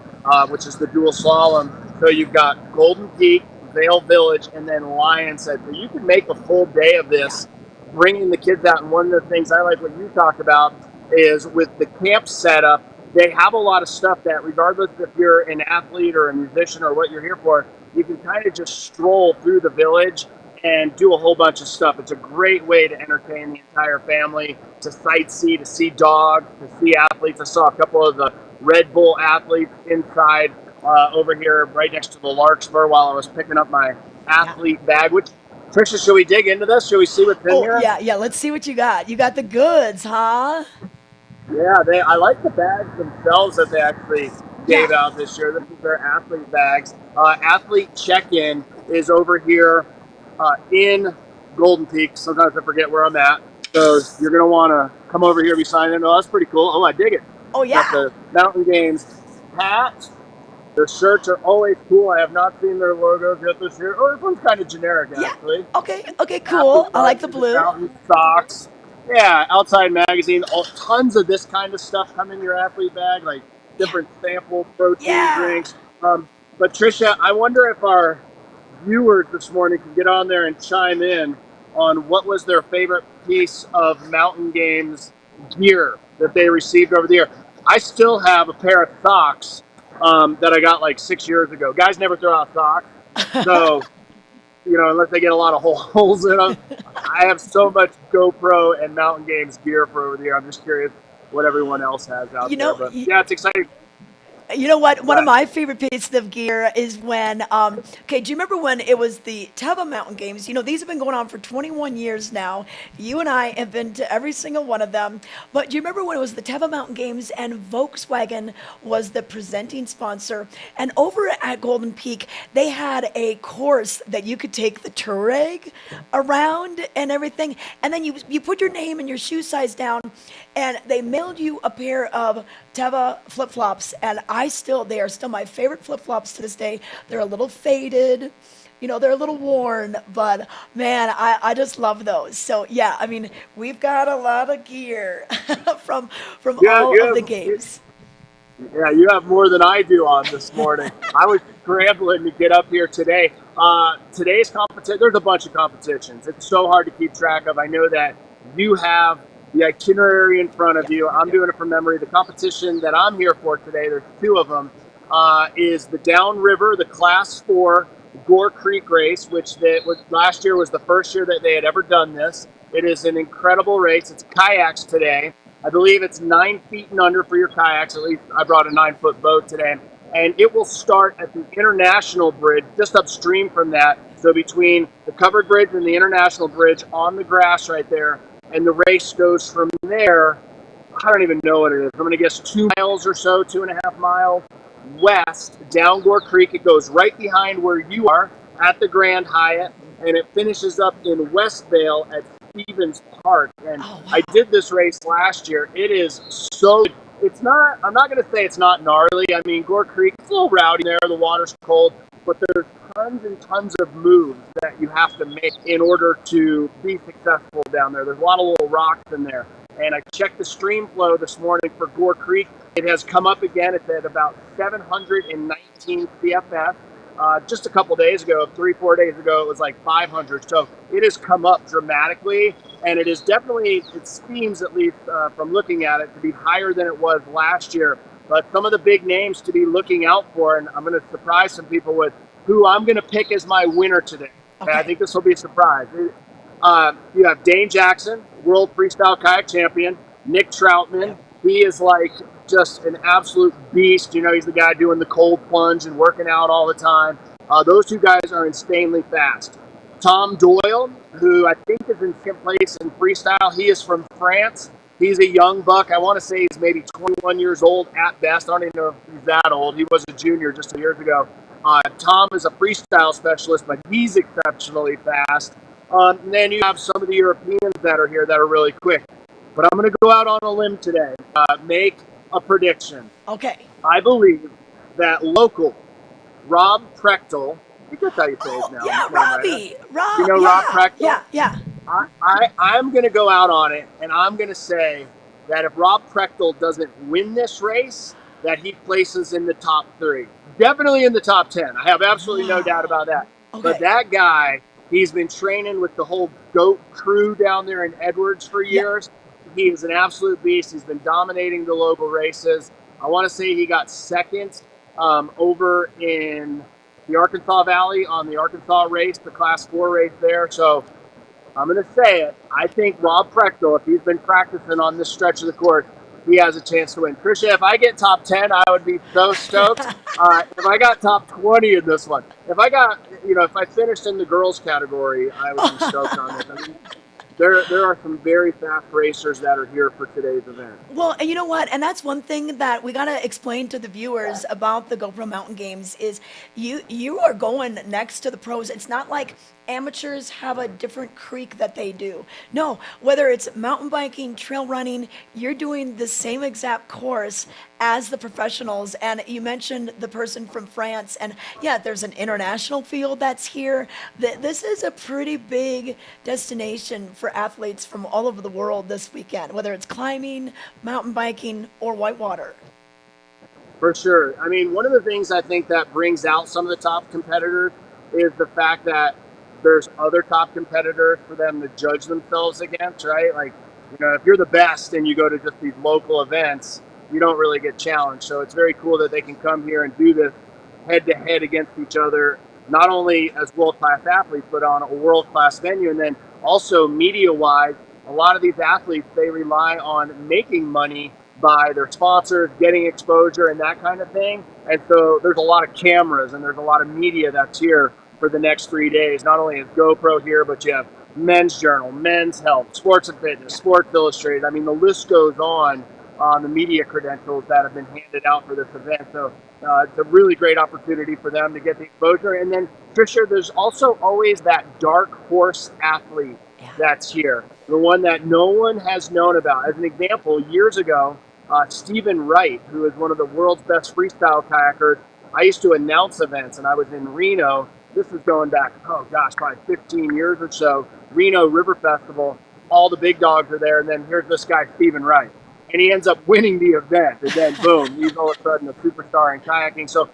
which is the dual slalom. So you've got Golden Peak, Vail Village, and then Lionshead. So you can make a full day of this, bringing the kids out. And one of the things I like what you talked about is with the camp setup, they have a lot of stuff that, regardless if you're an athlete or a musician or what you're here for, you can kind of just stroll through the village and do a whole bunch of stuff. It's a great way to entertain the entire family, to sightsee, to see dogs, to see athletes. I saw a couple of the Red Bull athletes inside over here right next to the Larkspur while I was picking up my athlete bag. Which, Trisha, should we dig into this? Should we see what's in here? Yeah, let's see what you got. You got the goods, huh? Yeah, I like the bags themselves that they actually gave out this year. This is their athlete bags. Athlete check-in is over here in Golden Peak. Sometimes I forget where I'm at. So you're going to want to come over here and be signed in. Oh, that's pretty cool. Oh, I dig it. Oh, yeah. Got the Mountain Games hat. Their shirts are always cool. I have not seen their logos yet this year. Oh, this one's kind of generic, actually. Okay, cool. I like the blue. Mountain socks. Yeah, Outside Magazine. Tons of this kind of stuff come in your athlete bag, like different sample protein drinks. But Trisha, I wonder if our viewers this morning can get on there and chime in on what was their favorite piece of Mountain Games gear that they received over the year. I still have a pair of socks that I got like 6 years ago. Guys never throw out socks, so unless they get a lot of holes in them. I have so much GoPro and Mountain Games gear for over the year. I'm just curious what everyone else has out there. But yeah, it's exciting. You know what? One of my favorite pieces of gear is when, okay, do you remember when it was the Teva Mountain Games? You know, these have been going on for 21 years now. You and I have been to every single one of them. But do you remember when it was the Teva Mountain Games and Volkswagen was the presenting sponsor? And over at Golden Peak, they had a course that you could take the Touareg around and everything. And then you put your name and your shoe size down, and they mailed you a pair of Teva flip-flops, and they are still my favorite flip-flops to this day. They're a little faded, you know, they're a little worn, but man, I just love those. So yeah, I mean, we've got a lot of gear from all of the games. Yeah, you have more than I do on this morning. I was scrambling to get up here today. Today's competition, there's a bunch of competitions. It's so hard to keep track of. I know that you have the itinerary in front of you. I'm doing it from memory. The competition that I'm here for today, there's two of them, is the Downriver, the Class 4 Gore Creek race, which last year was the first year that they had ever done this. It is an incredible race. It's kayaks today. I believe it's 9 feet and under for your kayaks. At least I brought a 9-foot boat today. And it will start at the International Bridge, just upstream from that. So between the covered bridge and the International Bridge on the grass right there. And the race goes from there, I don't even know what it is. I'm going to guess 2 miles or so, 2.5 miles west down Gore Creek. It goes right behind where you are at the Grand Hyatt, and it finishes up in West Vail at Stevens Park. And I did this race last year. It is so, I'm not going to say it's not gnarly. I mean, Gore Creek, it's a little rowdy there. The water's cold, but there's tons and tons of moves that you have to make in order to be successful down there. There's a lot of little rocks in there. And I checked the stream flow this morning for Gore Creek. It has come up again. It's at about 719 CFS. Just a couple days ago, 3-4 days ago, it was like 500. So it has come up dramatically, and it is definitely, it seems at least from looking at it, to be higher than it was last year. But some of the big names to be looking out for, and I'm going to surprise some people with who I'm going to pick as my winner today. Okay. I think this will be a surprise. You have Dane Jackson, world freestyle kayak champion. Nick Troutman, he is like just an absolute beast. You know, he's the guy doing the cold plunge and working out all the time. Those two guys are insanely fast. Tom Doyle, who I think is in second place in freestyle, he is from France. He's a young buck. I want to say he's maybe 21 years old at best. I don't even know if he's that old. He was a junior just 2 years ago. Tom is a freestyle specialist, but he's exceptionally fast. And then you have some of the Europeans that are here that are really quick. But I'm going to go out on a limb today, make a prediction. Okay. I believe that local Rob Prechtel, I think that's how you say his name. Yeah, Robbie. Right? Rob. You know yeah, Rob Prechtel? Yeah. I'm going to go out on it, and I'm going to say that if Rob Prechtel doesn't win this race, that he places in the top 3. Definitely in the top 10. I have absolutely no doubt about that. Okay. But that guy, he's been training with the whole GOAT crew down there in Edwards for years. Yeah. He is an absolute beast. He's been dominating the local races. I want to say he got second over in the Arkansas Valley on the Arkansas race, the Class 4 race there. So I'm going to say it. I think Rob Prechtel, if he's been practicing on this stretch of the course, he has a chance to win. Tricia, if I get top 10, I would be so stoked. If I got top 20 in this one, if I finished in the girls category, I would be stoked on this. I mean, there are some very fast racers that are here for today's event. Well, and you know what? And that's one thing that we got to explain to the viewers about the GoPro Mountain Games is you are going next to the pros. It's not like amateurs have a different creek that they do. No, whether it's mountain biking, trail running, you're doing the same exact course as the professionals. And you mentioned the person from France, and yeah, there's an international field that's here. This is a pretty big destination for athletes from all over the world this weekend, whether it's climbing, mountain biking, or whitewater. For sure. I mean, one of the things I think that brings out some of the top competitors is the fact that there's other top competitors for them to judge themselves against, right? Like, if you're the best and you go to just these local events, you don't really get challenged. So it's very cool that they can come here and do this head-to-head against each other, not only as world-class athletes, but on a world-class venue. And then also media-wise, a lot of these athletes, they rely on making money by their sponsors, getting exposure and that kind of thing. And so there's a lot of cameras and there's a lot of media that's here for the next 3 days. Not only is GoPro here, but you have Men's Journal, Men's Health, Sports and Fitness, Sports Illustrated. I mean, the list goes on the media credentials that have been handed out for this event. So it's a really great opportunity for them to get the exposure. And then, Trisha, there's also always that dark horse athlete that's here, the one that no one has known about. As an example, years ago, Stephen Wright, who is one of the world's best freestyle kayakers, I used to announce events, and I was in Reno. This is going back, oh gosh, probably 15 years or so. Reno River Festival, all the big dogs are there, and then here's this guy, Stephen Wright. And he ends up winning the event, and then boom, he's all of a sudden a superstar in kayaking. So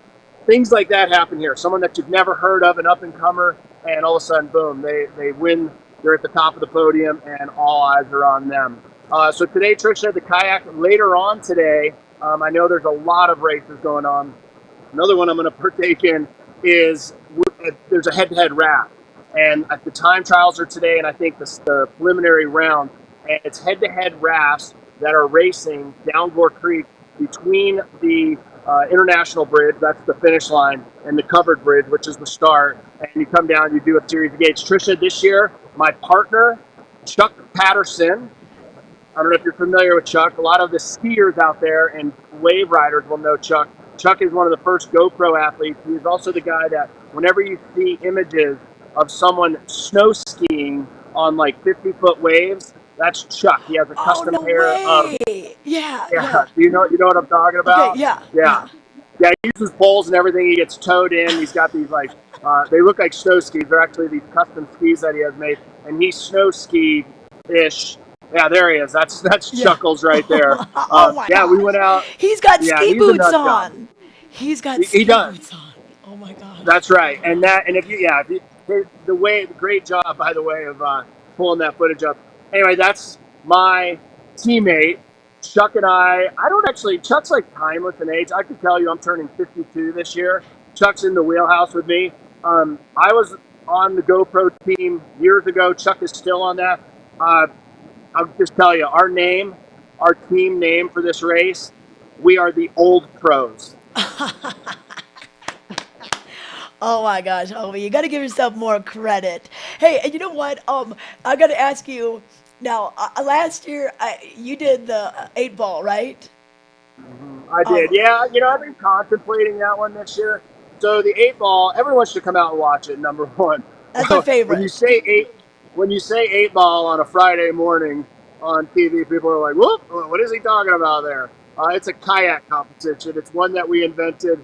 things like that happen here. Someone that you've never heard of, an up-and-comer, and all of a sudden, boom, they win. They're at the top of the podium, and all eyes are on them. So today, Tricia, the kayak later on today, I know there's a lot of races going on. Another one I'm going to partake in is there's a head-to-head raft. And the time trials are today, and I think the preliminary round. And it's head-to-head rafts that are racing down Gore Creek between the International Bridge, that's the finish line, and the covered bridge, which is the start. And you come down, you do a series of gates. Tricia, this year, my partner, Chuck Patterson, I don't know if you're familiar with Chuck. A lot of the skiers out there and wave riders will know Chuck. Chuck is one of the first GoPro athletes. He's also the guy that whenever you see images of someone snow skiing on like 50-foot waves, that's Chuck. He has a custom pair of. Yeah. Do you know what I'm talking about? Okay, yeah. Yeah, he uses poles and everything. He gets towed in. He's got these like, they look like snow skis. They're actually these custom skis that he has made. And he snow ski-ish. Yeah, there he is. That's Chuckles right there. Oh my gosh. We went out. He's got ski he's a boots nut on. job. He's got He ski does. boots on. Oh my gosh. That's right. And if you, the great job, by the way, of pulling that footage up. Anyway, that's my teammate, Chuck, and Chuck's like timeless in age. I could tell you I'm turning 52 this year. Chuck's in the wheelhouse with me. I was on the GoPro team years ago. Chuck is still on that. I'll just tell you, our team name for this race, we are the Old Pros. Oh my gosh, Ovi, you got to give yourself more credit. Hey, and you know what? I got to ask you now. Last year, you did the 8-ball, right? I did, yeah. I've been contemplating that one this year. So the 8-ball, everyone should come out and watch it. Number one. That's my favorite. When you say 8-ball on a Friday morning on TV, people are like, "Whoop! What is he talking about there?" It's a kayak competition. It's one that we invented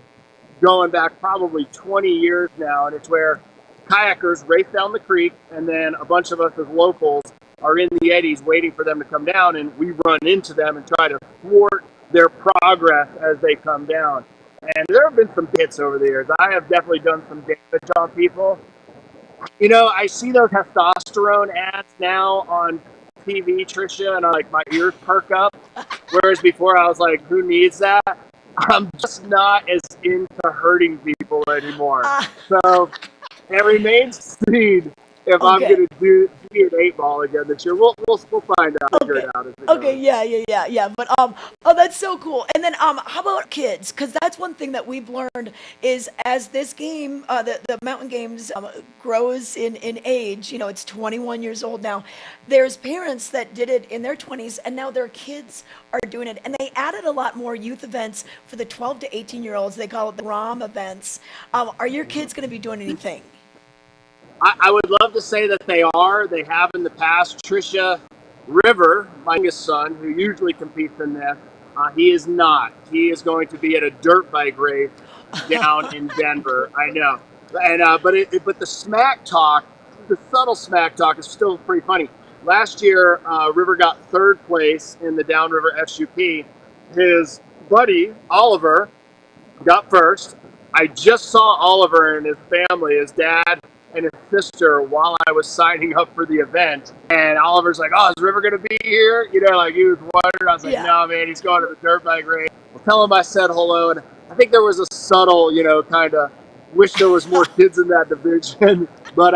going back probably 20 years now, and it's where kayakers race down the creek, and then a bunch of us as locals are in the eddies waiting for them to come down, and we run into them and try to thwart their progress as they come down. And there have been some hits over the years. I have definitely done some damage on people. I see those testosterone ads now on TV, Tricia, and my ears perk up. Whereas before I was like, who needs that? I'm just not as into hurting people anymore. So it remains to see if I'm going to do an 8-ball again this year. We'll find out. Figure it out as it goes. Yeah. But that's so cool. And then how about kids? Because that's one thing that we've learned is as this game, the mountain games grows in age. It's 21 years old now. There's parents that did it in their 20s, and now their kids are doing it. And they added a lot more youth events for the 12 to 18-year-olds. They call it the ROM events. Are your kids going to be doing anything? I would love to say that they are. They have in the past. Tricia River, my youngest son, who usually competes in this, he is not. He is going to be at a dirt bike race down in Denver. I know. And but the smack talk, the subtle smack talk is still pretty funny. Last year, River got 3rd place in the Downriver SUP. His buddy, Oliver, got 1st. I just saw Oliver and his family, his dad and his sister, while I was signing up for the event. And Oliver's like, "Oh, is River going to be here?" He was wondering. I was like, "No, man, he's going to the dirt bike race." Well, tell him I said hello. And I think there was a subtle, kind of wish there was more kids in that division. But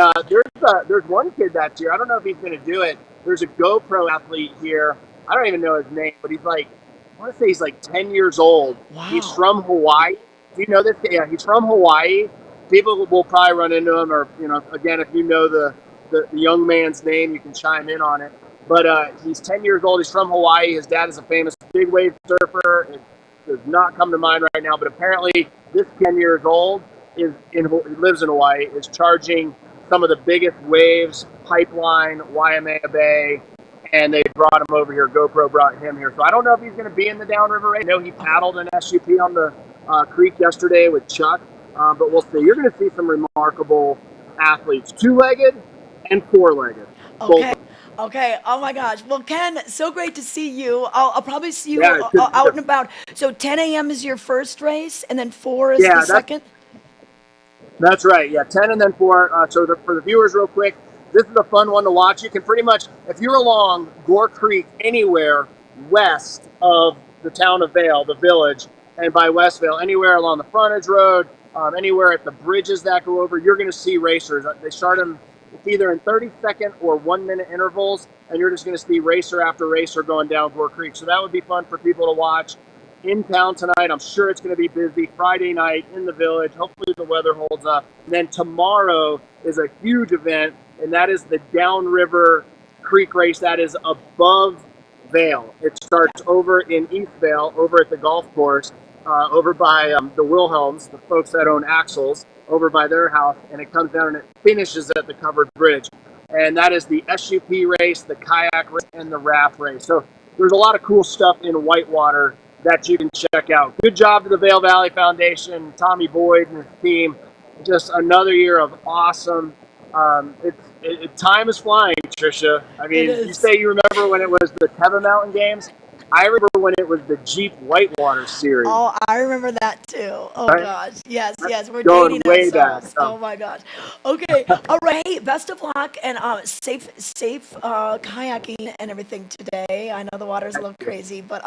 there's one kid that year. I don't know if he's going to do it. There's a GoPro athlete here. I don't even know his name, but he's like I want to say he's like 10 years old. Wow. He's from Hawaii. Do you know this? Yeah, he's from Hawaii. People will probably run into him, or again, if you know the young man's name, you can chime in on it. But he's 10 years old. He's from Hawaii. His dad is a famous big wave surfer. It does not come to mind right now, but apparently this 10 years old he lives in Hawaii, is charging some of the biggest waves, Pipeline, Waimea Bay, and they brought him over here. GoPro brought him here. So I don't know if he's going to be in the downriver race. I know he paddled an SUP on the creek yesterday with Chuck, but we'll see. You're going to see some remarkable athletes, two-legged and four-legged. Okay. Okay. Oh my gosh. Well, Ken, so great to see you. I'll probably see you Yeah, out and about. So 10 a.m. is your first race, and then 4 is Yeah, the second? That's right. Yeah, 10 and then 4. So for the viewers, real quick, this is a fun one to watch. You can pretty much, if you're along Gore Creek anywhere west of the town of Vail, the village, and by West Vail, anywhere along the frontage road, anywhere at the bridges that go over, you're going to see racers. They start them either in 30-second or 1-minute intervals, and you're just going to see racer after racer going down Gore Creek. So that would be fun for people to watch. In town tonight, I'm sure it's going to be busy. Friday night in the village. Hopefully the weather holds up. And then tomorrow is a huge event, and that is the Downriver Creek race that is above Vail. It starts over in East Vail, over at the golf course, over by the Wilhelms, the folks that own Axles, over by their house, and it comes down and it finishes at the covered bridge. And that is the SUP race, the kayak race, and the raft race. So there's a lot of cool stuff in Whitewater that you can check out. Good job to the Vail Valley Foundation, Tommy Boyd and his team. Just another year of awesome. Time is flying, Tricia. I mean, you say you remember when it was the Teva Mountain Games. I remember when it was the Jeep Whitewater Series. Oh, I remember that too. Oh Right? gosh. Yes, yes. We're Going dating way ourselves. back. Oh my gosh. Okay. All right. Hey, best of luck and safe kayaking and everything today. I know the water's a little crazy, but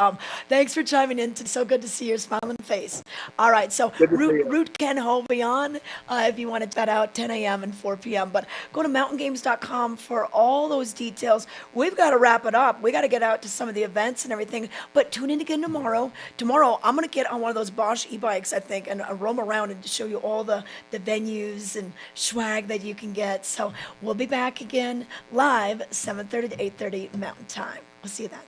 thanks for chiming in. It's so good to see your smiling face. All right. So Route Ken Hovey on if you want to chat out 10 a.m. and 4 p.m. But go to mountaingames.com for all those details. We've got to wrap it up. We got to get out to some of the events and everything. But tune in again tomorrow. Tomorrow, I'm going to get on one of those Bosch e-bikes, I think, and roam around and show you all the venues and swag that you can get. So we'll be back again live 7:30 to 8:30 Mountain Time. We'll see you then.